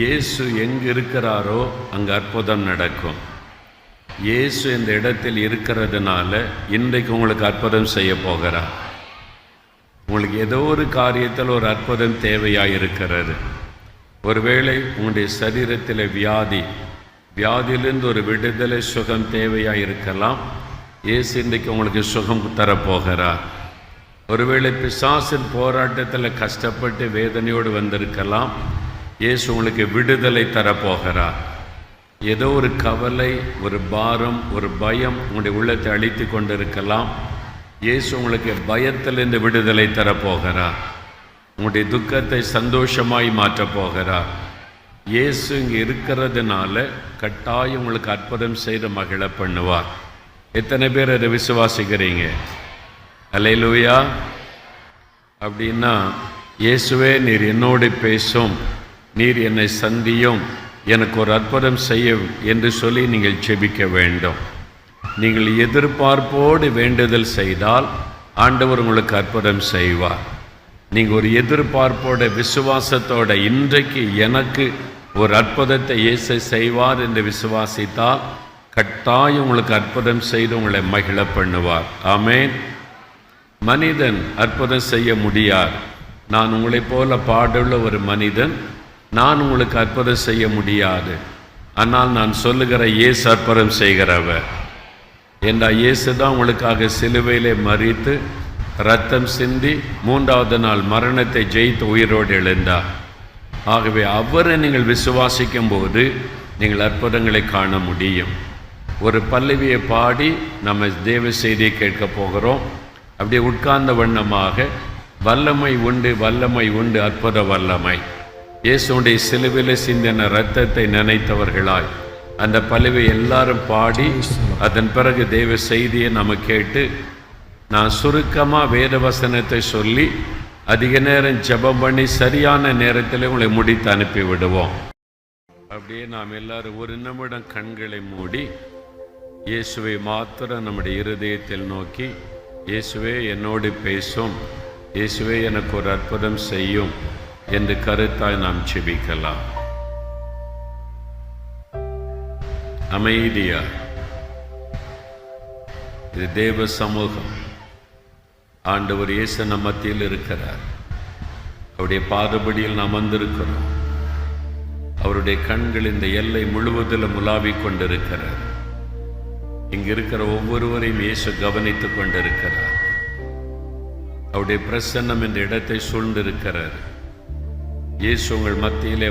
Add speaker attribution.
Speaker 1: இயேசு எங்கு இருக்கிறாரோ அங்கு அற்புதம் நடக்கும். இயேசு இந்த இடத்தில் இருக்கிறதுனால இன்றைக்கு உங்களுக்கு அற்புதம் செய்ய போகிறார். உங்களுக்கு ஏதோ ஒரு காரியத்தில் ஒரு அற்புதம் தேவையாக இருக்கிறது. ஒருவேளை உங்களுடைய சரீரத்தில் வியாதியிலிருந்து ஒரு விடுதலை சுகம் தேவையாக இருக்கலாம். இயேசு இன்றைக்கு உங்களுக்கு சுகம் தரப்போகிறார். ஒருவேளை பிசாசின் போராட்டத்தில் கஷ்டப்பட்டு வேதனையோடு வந்திருக்கலாம். இயேசு உங்களுக்கு விடுதலை தரப்போகிறார். ஏதோ ஒரு கவலை, ஒரு பாரம், ஒரு பயம் உங்களுடைய உள்ளத்தை அழித்து கொண்டிருக்கலாம். இயேசு உங்களுக்கு பயத்திலிருந்து விடுதலை தரப்போகிறார். உங்களுடைய துக்கத்தை சந்தோஷமாய் மாற்றப் போகிறார். இயேசு இங்கே இருக்கிறதுனால கட்டாயம் உங்களுக்கு அற்புதம் செய்து மகிழ பண்ணுவார். எத்தனை பேர் அதை விசுவாசிக்கிறீங்க? அல்லேலூயா. அப்படின்னா, இயேசுவே நீர் என்னோடு பேசும், நீர் என்னை சந்தியும், எனக்கு ஒரு அற்புதம் செய்யும் என்று சொல்லி நீங்கள் ஜெபிக்க வேண்டும். நீங்கள் எதிர்பார்ப்போடு வேண்டுதல் செய்தால் ஆண்டவர் உங்களுக்கு அற்புதம் செய்வார். நீங்கள் ஒரு எதிர்பார்ப்போட விசுவாசத்தோட இன்றைக்கு எனக்கு ஒரு அற்புதத்தை இயேசு செய்வார் என்று விசுவாசித்தால் கட்டாயம் உங்களுக்கு அற்புதம் செய்து உங்களை மகிழ பண்ணுவார். ஆமென். மனிதன் அற்புதம் செய்ய முடியாது. நான் உங்களைப் போல பாடுள்ள ஒரு மனிதன், நான் உங்களுக்கு அற்புதம் செய்ய முடியாது. ஆனால் நான் சொல்லுகிற இயேசு அற்புதம் செய்கிறவர். என்ற இயேசு தான் உங்களுக்காக சிலுவையிலே மரித்து இரத்தம் சிந்தி 3வது நாள் மரணத்தை ஜெயித்து உயிரோடு எழுந்தார். ஆகவே அவரை நீங்கள் விசுவாசிக்கும் போது நீங்கள் அற்புதங்களை காண முடியும். ஒரு பல்லவியை பாடி நம்ம தேவ செய்தியை கேட்க போகிறோம். அப்படியே உட்கார்ந்த வண்ணமாக வல்லமை உண்டு, வல்லமை உண்டு, அற்புத வல்லமை. இயேசுடைய சிலுவையிலே சிந்தின இரத்தத்தை நினைத்தவர்களாய் அந்த பல்லவி எல்லாரும் பாடி அதன் பிறகு தேவ செய்தியை நம்ம கேட்டு, நான் சுருக்கமாக வேத வசனத்தை சொல்லி அதிக நேரம் ஜெபம் பண்ணி சரியான நேரத்தில் உங்களை முடித்து அனுப்பி விடுவோம். அப்படியே நாம் எல்லாரும் ஒரு நிமிடம் கண்களை மூடி இயேசுவை மாத்திரம் நம்முடைய இருதயத்தில் நோக்கி, இயேசுவே என்னோடு பேசும், இயேசுவே எனக்கு ஒரு அற்புதம் செய்யும் என்று கருத்தாய் நாம் ஜெபிக்கலாம். அமைதியா. இது தேவ சமூகம். ஆண்டவர் இயேசு நம் மத்தியில் இருக்கிறார். அவருடைய பாதபடியில் நாம் வந்திருக்கிறோம். அவருடைய கண்கள் இந்த எல்லை முழுவதிலும் உலாவிக் கொண்டிருக்கிறார். இங்கு இருக்கிற ஒவ்வொருவரையும் இயேசு கவனித்துக் கொண்டிருக்கிறார். அவருடைய பிரசன்னம் இந்த இடத்தை சூழ்ந்திருக்கிறார். இயேசு உங்கள் மத்தியிலே